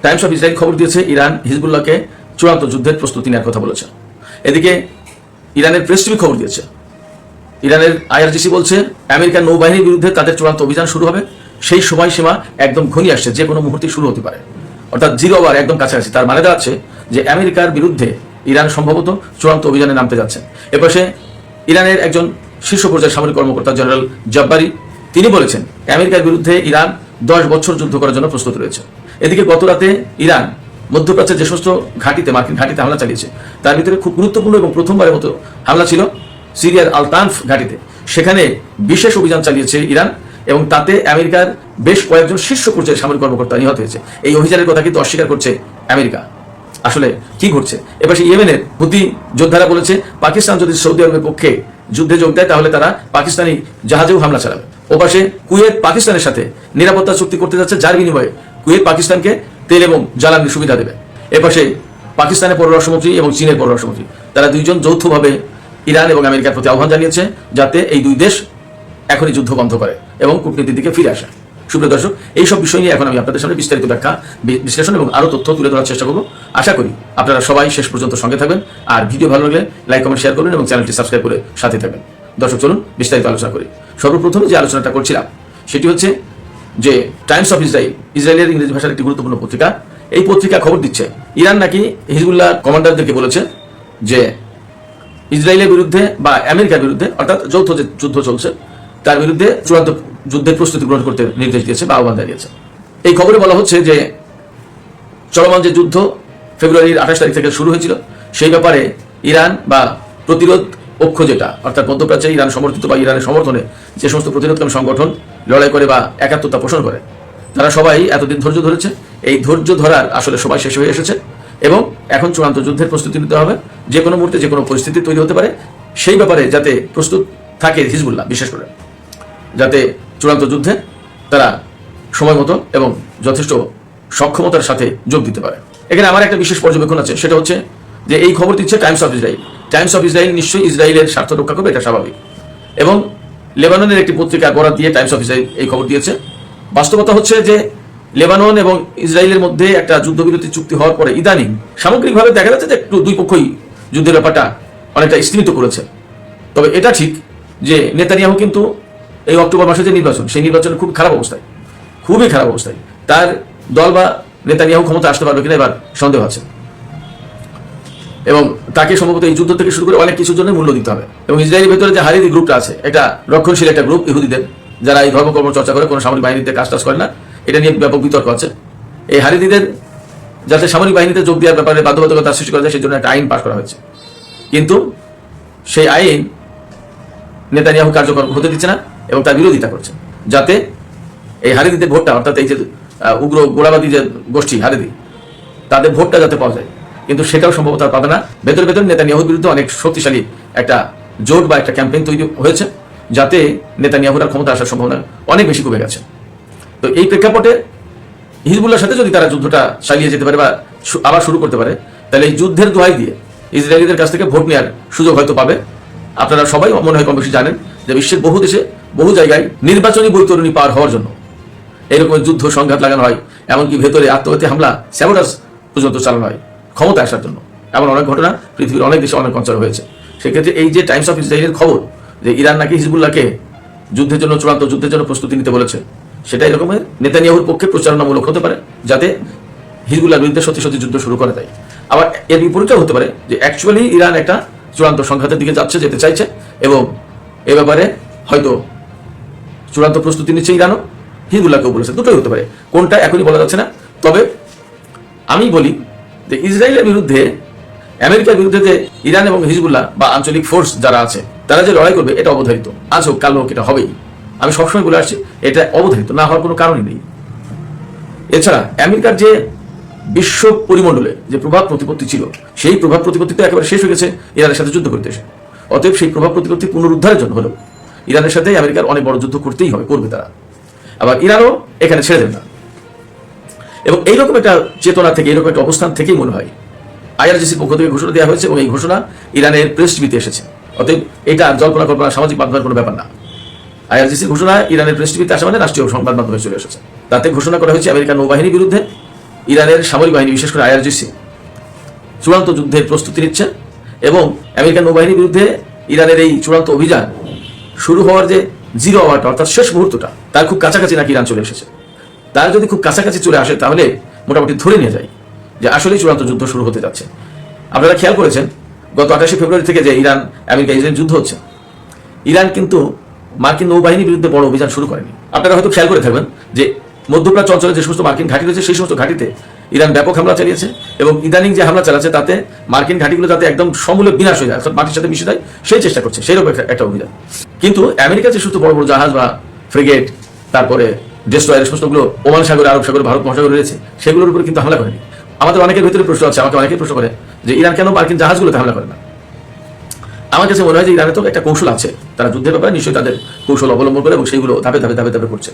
টাইমস অফ ইসরায়েল খবর দিয়েছে, ইরান হিজবুল্লাহকে চূড়ান্ত যুদ্ধের প্রস্তুতি নেওয়ার কথা বলেছে। এদিকে ইরানের প্রেস টিভি খবর দিয়েছে, ইরানের IRGC বলছে আমেরিকার নৌবাহিনীর বিরুদ্ধে তাদের চূড়ান্ত অভিযান শুরু হবে, সেই সময়সীমা একদম ঘনিয়ে আসছে, যে কোনো মুহূর্তে শুরু হতে পারে, অর্থাৎ 0 আওয়ার একদম কাছাকাছি। তার মানে দাঁড়াচ্ছে যে আমেরিকার বিরুদ্ধে ইরান সম্ভবত চূড়ান্ত অভিযানে নামতে যাচ্ছে। এপাশে ইরানের একজন শীর্ষ পর্যায়ের সামরিক কর্মকর্তা জেনারেল জাব্বারি তিনি বলেছেন আমেরিকার বিরুদ্ধে ইরান 10 বছর যুদ্ধ করার জন্য প্রস্তুত রয়েছে। এদিকে গত রাতে ইরান মধ্যপ্রাচ্যের যে সমস্ত ঘাঁটিতে, মার্কিন ঘাঁটিতে হামলা চালিয়েছে, তার ভিতরে খুব গুরুত্বপূর্ণ এবং প্রথমবারের মতো হামলা ছিল সিরিয়ার আল তানফ ঘাঁটিতে। সেখানে বিশেষ অভিযান চালিয়েছে ইরান এবং তাতে আমেরিকার বেশ কয়েকজন শীর্ষ পর্যায়ের সামরিক কর্মকর্তা নিহত হয়েছে। এই অভিযানের কথা কিন্তু অস্বীকার করছে আমেরিকা। আসলে কি ঘটছে? এবার ইয়েমেনের হুতি যোদ্ধারা বলেছে পাকিস্তান যদি সৌদি আরবের পক্ষে যুদ্ধে যোগ দেয় তাহলে তারা পাকিস্তানি জাহাজেও হামলা চালাবে। ওপাশে কুয়েত পাকিস্তানের সাথে নিরাপত্তা চুক্তি করতে যাচ্ছে, যার বিনিময়ে কুয়েত পাকিস্তানকে তেল এবং জ্বালানির সুবিধা দেবে। এপাশে পাকিস্তানের পররাষ্ট্রমন্ত্রী এবং চীনের পররাষ্ট্রমন্ত্রী তারা দুইজন যৌথভাবে ইরান এবং আমেরিকার প্রতি আহ্বান জানিয়েছে যাতে এই দুই দেশ এখনই যুদ্ধ বন্ধ করে এবং কূটনীতির দিকে ফিরে আসে। সুপ্রিয় দর্শক, এইসব বিষয় নিয়ে এখন আমি আপনাদের সামনে বিস্তারিত ব্যাখ্যা, বিশ্লেষণ এবং আরও তথ্য তুলে ধরার চেষ্টা করব। আশা করি আপনারা সবাই শেষ পর্যন্ত সঙ্গে থাকবেন, আর ভিডিও ভালো লাগলে লাইক, কমেন্ট, শেয়ার করবেন এবং চ্যানেলটি সাবস্ক্রাইব করে সাথে থাকবেন। দর্শক, চলুন বিস্তারিত আলোচনা করি। সর্বপ্রথমে যে আলোচনাটা করছিলাম সেটি হচ্ছে যে টাইমস অফ ইসরায়েল, ইসরায়েলের ইংরেজি ভাষার একটি গুরুত্বপূর্ণ পত্রিকা, এই পত্রিকা খবর দিচ্ছে ইরান নাকি হিজবুল্লাহ কমান্ডারদেরকে বলেছে যে ইসরায়েলের বিরুদ্ধে বা আমেরিকার বিরুদ্ধে, অর্থাৎ যৌথ যে যুদ্ধ চলছে তার বিরুদ্ধে চূড়ান্ত যুদ্ধের প্রস্তুতি গ্রহণ করতে নির্দেশ দিয়েছে বা আহ্বান জানিয়েছে। এই খবরে বলা হচ্ছে যে চলমান যে যুদ্ধ ফেব্রুয়ারির 28 তারিখ থেকে শুরু হয়েছিল সেই ব্যাপারে ইরান বা প্রতিরোধ পক্ষ যেটা, অর্থাৎ মধ্যপ্রাচ্যে ইরান সমর্থিত বা ইরানের সমর্থনে যে সমস্ত প্রতিরোধকামী সংগঠন লড়াই করে বা একাত্মতা পোষণ করে, তারা সবাই এতদিন ধৈর্য ধরেছে। এই ধৈর্য ধরার আসলে সময় শেষ হয়ে এসেছে এবং এখন চূড়ান্ত যুদ্ধের প্রস্তুতি নিতে হবে। যে কোনো মুহূর্তে যে কোনো পরিস্থিতি তৈরি হতে পারে, সেই ব্যাপারে যাতে প্রস্তুত থাকে হিজবুল্লাহ, বিশেষ করে যাতে চূড়ান্ত যুদ্ধে তারা সময় মতো এবং যথেষ্ট সক্ষমতার সাথে যোগ দিতে পারে। এখানে আমার একটা বিশেষ পর্যবেক্ষণ আছে, সেটা হচ্ছে যে এই খবর দিচ্ছে Times of Israel. Times of Israel নিশ্চয়ই ইসরায়েলের স্বার্থ রক্ষা করবে, এটা স্বাভাবিক। এবং লেবাননের একটি পত্রিকা বরাত দিয়ে টাইমস অফ ইসরায়েল এই খবর দিয়েছে। বাস্তবতা হচ্ছে যে লেবানন এবং ইসরায়েলের মধ্যে একটা যুদ্ধবিরতি চুক্তি হওয়ার পরে ইদানিং সামগ্রিকভাবে দেখা যাচ্ছে যে একটু দুই পক্ষই যুদ্ধের ব্যাপারটা অনেকটা স্থিমিত করেছে। তবে এটা ঠিক যে নেতানিয়াহু কিন্তু এই অক্টোবর মাসে যে নির্বাচন, সেই নির্বাচনে খুব খারাপ অবস্থায়, খুবই খারাপ অবস্থায়। তার দল বা নেতানিয়াহু ক্ষমতা আসতে পারবে কিনা এবার সন্দেহ আছে। এবং তাকে সম্ভবত এই যুদ্ধ থেকে শুরু করে অনেক কিছুর জন্য মূল্য দিতে হবে। এবং ইসরায়েলের ভেতরে যে হারিদি গ্রুপটা আছে, এটা রক্ষণশীল একটা গ্রুপ ইহুদিদের, যারা এই ধর্মকর্ম চর্চা করে, কোনো সামরিক বাহিনীতে কাজ টাজ করে না, এটা নিয়ে ব্যাপক বিতর্ক আছে। এই হারিদিদের যাতে সামরিক বাহিনীতে যোগ দেওয়ার ব্যাপারে বাধ্যবাধকতা সৃষ্টি করা যায়, সেই জন্য একটা আইন পাশ করা হয়েছে। কিন্তু সেই আইন নেতানিয়াহু কার্যকর হতে দিচ্ছে না এবং তার বিরোধিতা করছে, যাতে এই হারিদিদের ভোটটা, অর্থাৎ এই যে উগ্র গোড়াবাদী যে গোষ্ঠী হারিদি, তাদের ভোটটা যাতে পাওয়া যায়। কিন্তু সেটাও সম্ভবত পাবে না। ভেতরে ভেতরে নেতানিয়াহুর বিরুদ্ধে অনেক শক্তিশালী একটা জোট বা একটা ক্যাম্পেইন তৈরি হয়েছে, যাতে নেতানিয়াহুর ক্ষমতা আসার সম্ভাবনা অনেক বেশি কমে গেছে। তো এই প্রেক্ষাপটে হিজবুল্লাহর সাথে যদি তারা যুদ্ধটা চালিয়ে যেতে পারে বা আবার শুরু করতে পারে, তাহলে এই যুদ্ধের দোহাই দিয়ে ইসরায়েলিদের কাছ থেকে ভোট নেওয়ার সুযোগ হয়তো পাবে। আপনারা সবাই মনে হয় কম বেশি জানেন যে বিশ্বের বহু দেশে বহু জায়গায় নির্বাচনী বৈতরণী পার হওয়ার জন্য এরকম যুদ্ধ সংঘাত লাগানো হয়, এমনকি ভেতরে আত্মঘাতী হামলা, স্যাবোটাজ পর্যন্ত চালানো হয় ক্ষমতা আসার জন্য। এমন অনেক ঘটনা পৃথিবীর অনেক দেশে অনেক অঞ্চলে হয়েছে। সেক্ষেত্রে এই যে টাইমস অফ ইসরায়েলের খবর যে ইরান নাকি হিজবুল্লাহকে যুদ্ধের জন্য, চূড়ান্ত যুদ্ধের জন্য প্রস্তুতি নিতে বলেছে, সেটা এরকমের নেতানিয়াহুর পক্ষে প্রচারণামূলক হতে পারে, যাতে হিজবুল্লাহর বিরুদ্ধে সত্যি সত্যি যুদ্ধ শুরু করা যায়। আবার এর বিপরীতেও হতে পারে যে অ্যাকচুয়ালি ইরান একটা চূড়ান্ত সংঘাতের দিকে যেতে চাইছে এবং এ ব্যাপারে হয়তো চূড়ান্ত প্রস্তুতি নিচ্ছে ইরানও, হিজবুল্লাহকেও বলেছে। দুটোই হতে পারে, কোনটা এখনই বলা যাচ্ছে না। তবে আমি বলি যে ইসরায়েলের বিরুদ্ধে, আমেরিকার বিরুদ্ধে যে ইরান এবং হিজবুল্লাহ বা আঞ্চলিক ফোর্স যারা আছে, তারা যে লড়াই করবে, এটা অবধারিত। আজ হোক কাল হোক, এটা হবেই। আমি সবসময় বলে আসছি, এটা অবধারিত, না হওয়ার কোনো কারণই নেই। এছাড়া আমেরিকার যে বিশ্ব পরিমণ্ডলে যে প্রভাব প্রতিপত্তি ছিল, সেই প্রভাব প্রতিপত্তি তো একেবারে শেষ হয়ে গেছে ইরানের সাথে যুদ্ধ করতে এসে। অতএব সেই প্রভাব প্রতিপত্তি পুনরুদ্ধারের জন্য হলেও ইরানের সাথে আমেরিকার অনেক বড় যুদ্ধ করতেই হবে, করবে তারা। আবার ইরানও এখানে ছেড়ে দেবে না। এবং এইরকম একটা চেতনা থেকে, এইরকম একটা অবস্থান থেকেই মনে হয় আইআরজিসির পক্ষ থেকে ঘোষণা দেওয়া হয়েছে এবং এই ঘোষণা ইরানের প্রেস টিভিতে এসেছে। অতএব এটা জল্পনা কল্পনা, সামাজিক মাধ্যমের কোনো ব্যাপার না। আইআরজিসির ঘোষণা ইরানের প্রেস টিভিতে আসা মানে রাষ্ট্রীয় সংবাদ মাধ্যমে চলে এসেছে। তাতে ঘোষণা করা হয়েছে আমেরিকান নৌবাহিনীর বিরুদ্ধে ইরানের সামরিক বাহিনী, বিশেষ করে আইআরজিসি, চূড়ান্ত যুদ্ধের প্রস্তুতি নিচ্ছে এবং আমেরিকান নৌবাহিনীর বিরুদ্ধে ইরানের এই চূড়ান্ত অভিযান শুরু হওয়ার যে জিরো আওয়ারটা, অর্থাৎ শেষ মুহূর্তটা, তার খুব কাছাকাছি নাকি ইরান চলে এসেছে। তার যদি খুব কাছাকাছি চলে আসে, তাহলে মোটামুটি ধরে নিয়ে যায় যে আসলেই চূড়ান্ত যুদ্ধ শুরু হতে যাচ্ছে। আপনারা খেয়াল করেছেন গত 28 ফেব্রুয়ারি থেকে যে ইরান আমেরিকা ইসরায়েল যুদ্ধ হচ্ছে, ইরান কিন্তু মার্কিন নৌবাহিনীর বিরুদ্ধে বড় অভিযান শুরু করেনি। আপনারা হয়তো খেয়াল করে থাকবেন যে মধ্যপ্রাচ্য অঞ্চলে যে সমস্ত মার্কিন ঘাঁটি রয়েছে, সেই সমস্ত ঘাঁটিতে ইরান ব্যাপক হামলা চালিয়েছে এবং ইদানিং যে হামলা চালাচ্ছে, তাতে মার্কিন ঘাঁটিগুলো যাতে একদম সমূলে বিনাশ হয়ে যায়, অর্থাৎ মাটির সাথে মিশে যায়, সেই চেষ্টা করছে। সেইরকম একটা অভিযান। কিন্তু আমেরিকা যে সমস্ত বড় বড় জাহাজ বা ফ্রিগেট, তারপরে ডেস্ট্রয়ার, সমস্তগুলো ওমান সাগরে, আরব সাগরে, ভারত মহাসাগরে রয়েছে, সেগুলোর উপরে কিন্তু হামলা করেনি। আমাদের অনেকের ভিতরে প্রশ্ন আছে, আমাকে অনেকেই প্রশ্ন করে যে ইরান কেন মার্কিন জাহাজগুলোতে হামলা করে না। আমার কাছে মনে হয় যে ইরানের তো একটা কৌশল আছে, তারা যুদ্ধের ব্যাপারে নিশ্চয়ই তাদের কৌশল অবলম্বন করে এবং সেইগুলো ধাপে ধাপে ধাপে ধাপে করছে,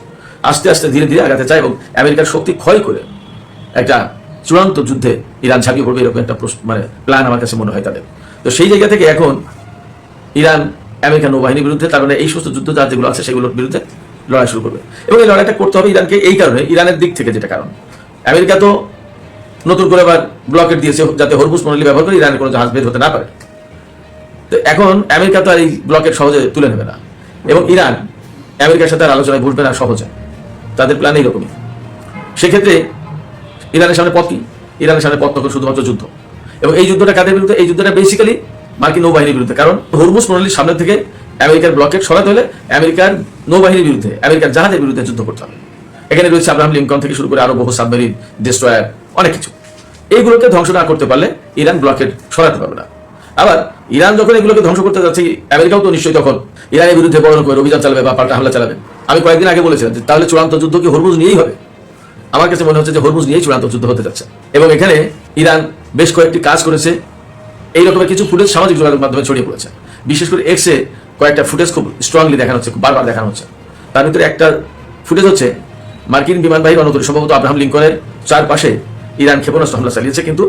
আস্তে আস্তে ধীরে ধীরে আগাতে চায় এবং আমেরিকার শক্তি ক্ষয় করে একটা চূড়ান্ত যুদ্ধে ইরান ঝাঁপিয়ে পড়বে, এরকম একটা প্ল্যান আমার কাছে মনে হয় তাদের। তো সেই জায়গা থেকে এখন ইরান আমেরিকান নৌবাহিনীর বিরুদ্ধে, তার মানে এই সমস্ত যুদ্ধ জাহাজ যেগুলো আছে সেগুলোর বিরুদ্ধে লড়াই শুরু করবে। এবং এই লড়াইটা করতে হবে ইরানকে এই কারণে, ইরানের দিক থেকে যেটা কারণ, আমেরিকা তো নতুন করে আবার ব্লকেট দিয়েছে যাতে হরমুজ প্রণালী ব্যবহার করে ইরানের কোনো জাহাজ বের হতে না পারে। তো এখন আমেরিকা তো আর এই ব্লকেট সহজে তুলে নেবে না এবং ইরান আমেরিকার সাথে আর আলোচনায় বসবে না সহজে, তাদের প্ল্যান এইরকমই। সেক্ষেত্রে ইরানের সামনে পথ কি? ইরানের সামনে পথ তখন শুধুমাত্র যুদ্ধ। এবং এই যুদ্ধটা কাদের বিরুদ্ধে? এই যুদ্ধটা বেসিক্যালি মার্কিন নৌবাহিনীর বিরুদ্ধে। কারণ হরমুজ প্রণালীর সামনে থেকে আমেরিকার ব্লকেট সরাতে হলে আমেরিকার নৌবাহিনীর বিরুদ্ধে, আমেরিকার জাহাজের বিরুদ্ধে যুদ্ধ করতে হবে। এখানে রয়েছে আব্রাহাম লিঙ্কন থেকে শুরু করে আরো বহু সাবমেরিন, ডেস্ট্রয়ার, অনেক কিছু। এইগুলোকে ধ্বংস না করতে পারলে ইরান ব্লকেট সরাতে পারবে না। আবার ইরান যখন এগুলোকে ধ্বংস করতে যাচ্ছে, আমেরিকাও তো নিশ্চয়ই তখন ইরানের বিরুদ্ধে বড় রকমের অভিযান চালাবে বা পাল্টা হামলা চালাবে। আমি কয়েকদিন আগে বলেছিলাম যে তাহলে চূড়ান্ত যুদ্ধ কি হরমুজ নিয়েই হবে? আমার কাছে মনে হচ্ছে যে হরমুজ নিয়েই চূড়ান্ত যুদ্ধ হতে যাচ্ছে এবং এখানে ইরান বেশ কয়েকটি কাজ করেছে, এই রকমের কিছু ফুটেজ সামাজিক যোগাযোগ মাধ্যমে ছড়িয়ে পড়েছে। বিশেষ করে এক্সে কয়েকটা ফুটেজ খুব স্ট্রংলি দেখানো হচ্ছে, খুব বারবার দেখানো হচ্ছে। তার ভিতরে একটা ফুটেজ হচ্ছে মার্কিন বিমানবাহী রণতরী, সম্ভবত আব্রাহাম লিঙ্কনের চারপাশে ইরান ক্ষেপণাস্ত্র হামলা চালিয়েছে, কিন্তু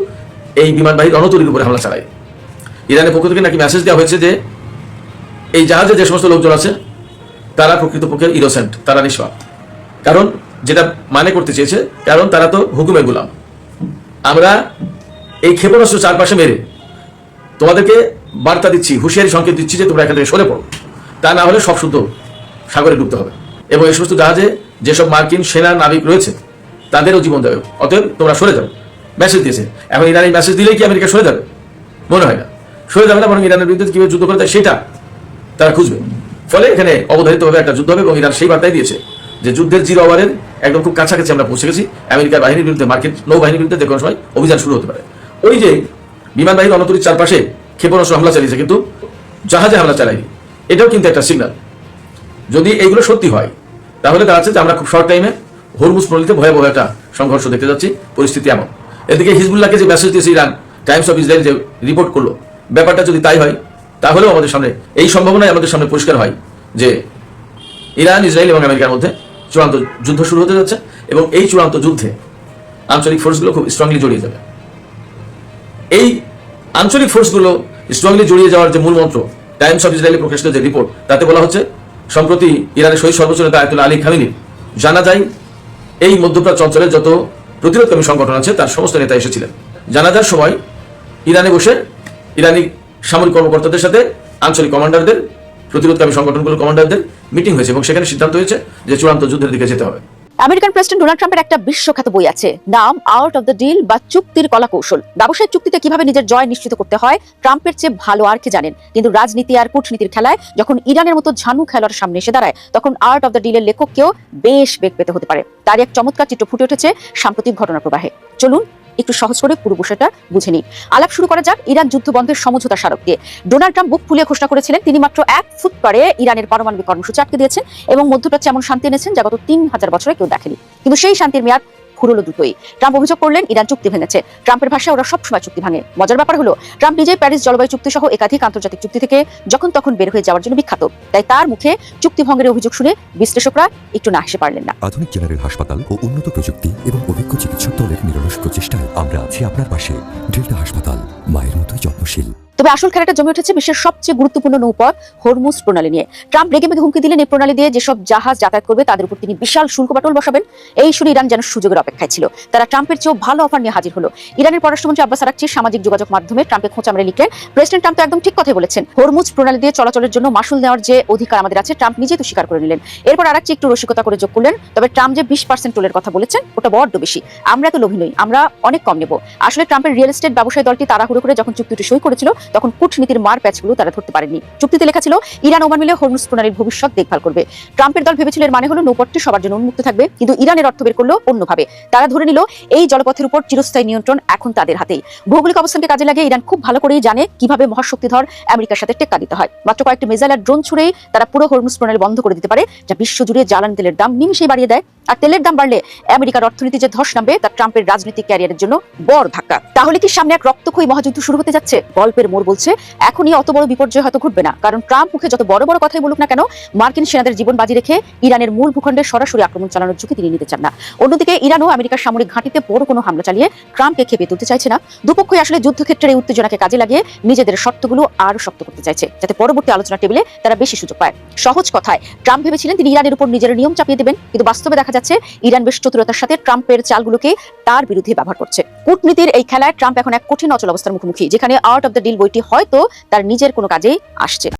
এই বিমানবাহী রণতরীর উপরে হামলা চালায়। ইরানের পক্ষ থেকে নাকি মেসেজ দেওয়া হয়েছে যে এই জাহাজে যে সমস্ত লোকজন আছে তারা প্রকৃতপক্ষে ইনোসেন্ট, তারা নিষ্পাপ। কারণ যেটা মানে করতে চেয়েছে, কারণ তারা তো হুকুমের গোলাম। আমরা এই ক্ষেপণাস্ত্র চারপাশে মেরে তোমাদেরকে বার্তা দিচ্ছি, হুঁশিয়ারি সংকেত দিচ্ছি যে তোমরা এখান থেকে সরে পড়ো, তা না হলে সব শুদ্ধ সাগরে ডুবতে হবে। এবং এই সমস্ত জাহাজে যেসব মার্কিন সেনা নাবিক রয়েছে তাদেরও জীবন দেবে, অতএব তোমরা সরে যাও, মেসেজ দিয়েছে। এখন ইরান এই মেসেজ দিলেই কি আমেরিকা সরে যাবে? মনে হয় না, সরে যাবে না, বরং ইরানের বিরুদ্ধে কীভাবে যুদ্ধ করে দেয় সেটা তারা খুঁজবে। ফলে এখানে অবধারিতভাবে একটা যুদ্ধ হবে, এবং ইরান সেই বার্তাই দিয়েছে যে যুদ্ধের 0 ওভারের একদম খুব কাছাকাছি আমরা পৌঁছে গেছি। আমেরিকার বাহিনীর বিরুদ্ধে, মার্কিন নৌবাহিনীর বিরুদ্ধে যে কোনো সময় অভিযান শুরু হতে পারে। ওই যে বিমানবাহী রণতরীর চারপাশে ক্ষেপণাস্ত্র হামলা চালিয়েছে, কিন্তু জাহাজে হামলা চালায়নি, এটাও কিন্তু একটা সিগন্যাল। যদি এইগুলো সত্যি হয় তাহলে দাঁড়াচ্ছে যে আমরা খুব শর্ট টাইমে হরমুজ প্রণালীতে ভয়াবহ একটা সংঘর্ষ দেখতে যাচ্ছি, পরিস্থিতি এমন। এদিকে হিজবুল্লাহকে যে মেসেজ দিয়েছে ইরান, টাইমস অফ ইসরায়েল যে রিপোর্ট করলো, ব্যাপারটা যদি তাই হয় তাহলেও আমাদের সামনে এই সম্ভাবনাই আমাদের সামনে পরিষ্কার হয় যে ইরান, ইসরায়েল এবং আমেরিকার মধ্যে চূড়ান্ত যুদ্ধ শুরু হতে যাচ্ছে, এবং এই চূড়ান্ত যুদ্ধে আঞ্চলিক ফোর্সগুলো খুব স্ট্রংলি জড়িয়ে যাবে। এই আঞ্চলিক ফোর্সগুলো স্ট্রংলি জড়িয়ে যাওয়ার যে মূল মন্ত্র, টাইমস অফ ইসরায়েলের প্রকাশিত যে রিপোর্ট, তাতে বলা হচ্ছে সম্প্রতি ইরানের শহীদ সর্বোচ্চ নেতা আয়াতুল্লাহ আলী খামেনি জানা যায় এই মধ্যপ্রাচ্য অঞ্চলের যত প্রতিরোধকামী সংগঠন আছে তার সমস্ত নেতা এসেছিলেন। জানাজার সময় ইরানে বসে ইরানি সামরিক কর্মকর্তাদের সাথে আঞ্চলিক কমান্ডারদের, প্রতিরোধকামী সংগঠনগুলোর কমান্ডারদের মিটিং হয়েছে, এবং সেখানে সিদ্ধান্ত হয়েছে যে চূড়ান্ত যুদ্ধের দিকে যেতে হবে। আমেরিকান প্রেসিডেন্ট ডোনাল্ড ট্রাম্পের একটা বিশ্বখ্যাত বই আছে, নাম আউট অফ দ্য ডিল বা চুক্তির কলা কৌশল। ব্যবসায়িক চুক্তিতে কিভাবে নিজের জয় নিশ্চিত করতে হয় ট্রাম্পের চেয়ে ভালো আর কে জানেন। কিন্তু রাজনীতি আর কূটনীতির খেলায় যখন ইরানের মতো ঝানু খেলোয়াড় সামনে এসে দাঁড়ায়, তখন আর্ট অফ দ্য ডিলের লেখককেও বেশ বেগ পেতে হতে পারে। তার এক চমৎকার চিত্র ফুটে উঠেছে সাম্প্রতিক ঘটনা প্রবাহে। চলুন একটু সহজ করে পুরো বিষয়টা বুঝে নিই। আলাপ শুরু করা যাক ইরান যুদ্ধ বন্ধের সমঝোতা স্মারক দিয়ে। ডোনাল্ড ট্রাম্প বুক ফুলিয়ে ঘোষণা করেছিলেন তিনি মাত্র 1 ফুট পরে ইরানের পারমাণবিক কর্মসূচি আটকে দিয়েছেন এবং মধ্যপ্রাচ্যে এমন শান্তি এনেছেন যা গত 3000 বছরে কেউ দেখেনি। কিন্তু সেই শান্তির মেয়াদ ফুরলো দ্রুতই। ট্রাম্প অভিযোগ করলেন ইরান চুক্তি ভেঙেছে। ট্রাম্পের ভাষায় ওরা সবসময় চুক্তি ভাঙে। মজার ব্যাপার হলো ট্রাম্প নিজেই প্যারিস জলবায়ু চুক্তি সহ একাধিক আন্তর্জাতিক চুক্তি থেকে যখন তখন বের হয়ে যাওয়ার জন্য বিখ্যাত। তাই তার মুখে চুক্তি ভঙ্গের অভিযোগ শুনে বিশ্লেষকরা একটু না হেসে পারলেন না। আধুনিক জেনারেল হাসপাতাল ও উন্নত প্রযুক্তি এবং অভিজ্ঞ চিকিৎসক দলের নিরলস প্রচেষ্টায় আমরা আছি আপনার পাশে। ডেল্টা হাসপাতাল, মায়ের মতোই যত্নশীল। তবে আসল খেলাটা জমে উঠেছে বিশ্বের সবচেয়ে গুরুত্বপূর্ণ নৌপথ হরমুজ প্রণালী নিয়ে। ট্রাম্প রেগে মেগে হুমকি দিলেন এই প্রণালী দিয়ে যেসব জাহাজ যাতায়াত করবে তাদের উপর তিনি বিশাল শুল্ক বাটল বসাবেন। এই শুনে ইরান যেন সুযোগের অপেক্ষায় ছিল। তারা ট্রাম্পের চেয়েও ভালো অফার নিয়ে হাজির হলো। ইরানের পররাষ্ট্রমন্ত্রী আব্বাস আরাকচি সামাজিক যোগাযোগ মাধ্যমে ট্রাম্পে খোঁচা মেরে লিখলেন, প্রেসিডেন্ট ট্রাম্প তো একদম ঠিক কথাই বলেছেন। হরমুজ প্রণালী দিয়ে চলাচলের জন্য মাসুল নেওয়ার যে অধিকার আমাদের আছে ট্রাম্প নিজেই তো স্বীকার করে নিলেন। এরপর আরাকচি একটু রসিকতা করে যোগ করলেন, তবে ট্রাম্প যে 20% টোলের কথা বলেছেন ওটা বড্ড বেশি। আমরা তো লোভী নই, আমরা অনেক কম নেব। আসলে ট্রাম্পের রিয়েল এস্টেট ব্যবসায়ী দলটি তাড়াহুড়ো করে যখন চুক্তিটি সই করেছিল তখন কূটনীতির মার প্যাচগুলো তারা ধরতে পারেনি। চুক্তিতে লেখা ছিল ইরান ওমান মিলে হরমুজ প্রণালীর ভবিষ্যৎ দেখভাল করবে। ট্রাম্পের দল ভেবেছিল এর মানে হলো নৌপথটি সবার জন্য উন্মুক্ত থাকবে, কিন্তু ইরানের অর্থ বের করলো অন্যভাবে। তারা ধরে নিল এই জলপথের উপর চিরস্থায়ী নিয়ন্ত্রণ এখন তাদের হাতেই। ভৌগোলিক অবস্থানকে কাজে লাগিয়ে ইরান খুব ভালো করেই জানে কিভাবে মহাশক্তিধর আমেরিকার সাথে টেক্কা দিতে হয়। মাত্র কয়েকটি মিসাইল আর ড্রোন ছুড়েই তারা পুরো হরমুজ প্রণালী বন্ধ করে দিতে পারে, যা বিশ্বজুড়ে জ্বালানি তেলের দাম নিমিশেই বাড়িয়ে দেয়। আর তেলের দাম বাড়লে আমেরিকার অর্থনীতি যে ধস নামবে তা ট্রাম্পের রাজনৈতিক ক্যারিয়ারের জন্য বড় ধাক্কা। তাহলে কি সামনে এক রক্তক্ষয়ী মহাযুদ্ধ শুরু হতে যাচ্ছে? গল্পের মোড় বলছে এখনই অত বড় বিপর্যয় হয়তো ঘটবে না, কারণ ট্রাম্প মুখে যত বড় বড় কথাই বলুক না কেন, মার্কিন সেনাদের জীবন বাজি রেখে ইরানের মূল ভূখণ্ডে সরাসরি আক্রমণ চালানোর ঝুঁকি তিনি নিতে চান না। অন্যদিকে ইরানও আমেরিকার সামরিক ঘাঁটিতে বড় কোনো হামলা চালিয়ে ট্রাম্পকে খেপিয়ে তুলতে চাইছে না। দুপক্ষই আসলে যুদ্ধক্ষেত্রের এই উত্তেজনাকে কাজে লাগিয়ে নিজেদের শর্তগুলো আরো শক্ত করতে চাইছে, যাতে পরবর্তী আলোচনা টেবিলে তারা বেশি সুযোগ পায়। সহজ কথায় ট্রাম্প ভেবেছিলেন তিনি ইরানের উপর নিজের নিয়ম চাপিয়ে দেবেন, কিন্তু বাস্তবে দেখা যাচ্ছে ইরান বেশ চতুরতার সাথে ট্রাম্পের চালগুলোকে তার বিরুদ্ধে ব্যবহার করছে। কূটনীতির এই খেলায় ট্রাম্প এখন এক কঠিন অচল অবস্থার মুখোমুখি, যেখানে আর্ট অফ দ্য ডিল বইটি হয়তো তার নিজের কোনো কাজেই আসছে না।